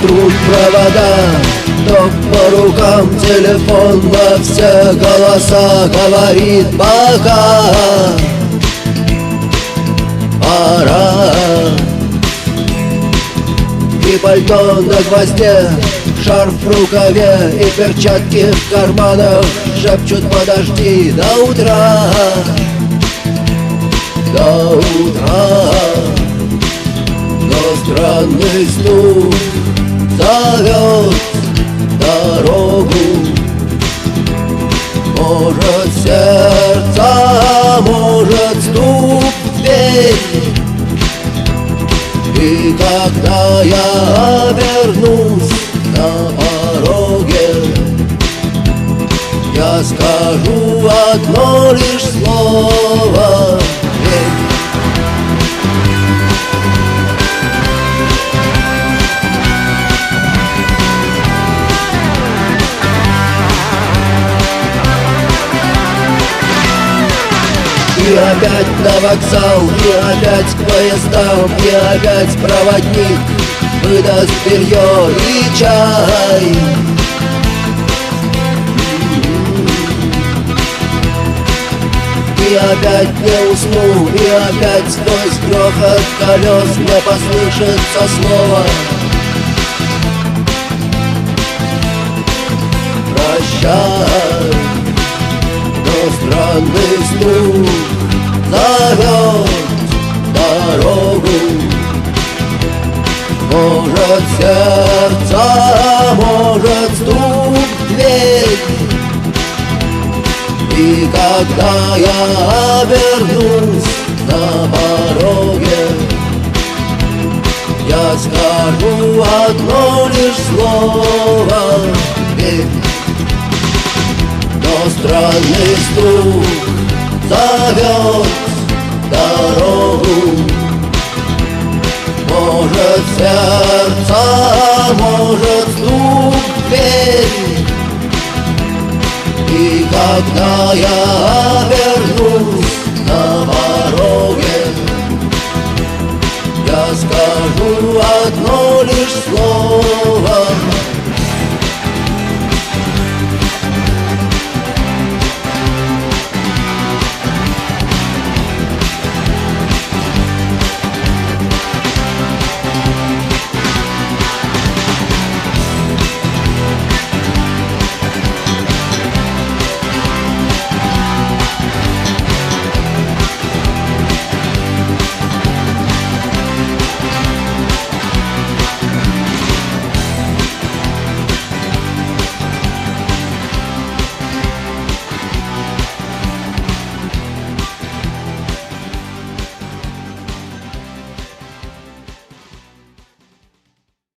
трут провода, ток по рукам, телефон во все голоса говорит пока. Пора. И пальто на гвозде, шарф в рукаве и перчатки в карманах шепчут: подожди до утра, до утра. Но странный стук зовет дорогу. Может сердце, может стук в дверь. И когда я обернусь на пороге, я скажу одно лишь слово: верь. И опять на вокзал, и опять к поездам, и опять проводник выдаст белье и чай. И опять не усну, и опять сквозь грохот колес мне послышится слово: прощай. Но странный стук зовет дорогу. Может сердце, может стук в дверь. И когда я обернусь на пороге, я скажу одно лишь слово: верь. Но странный стук зовет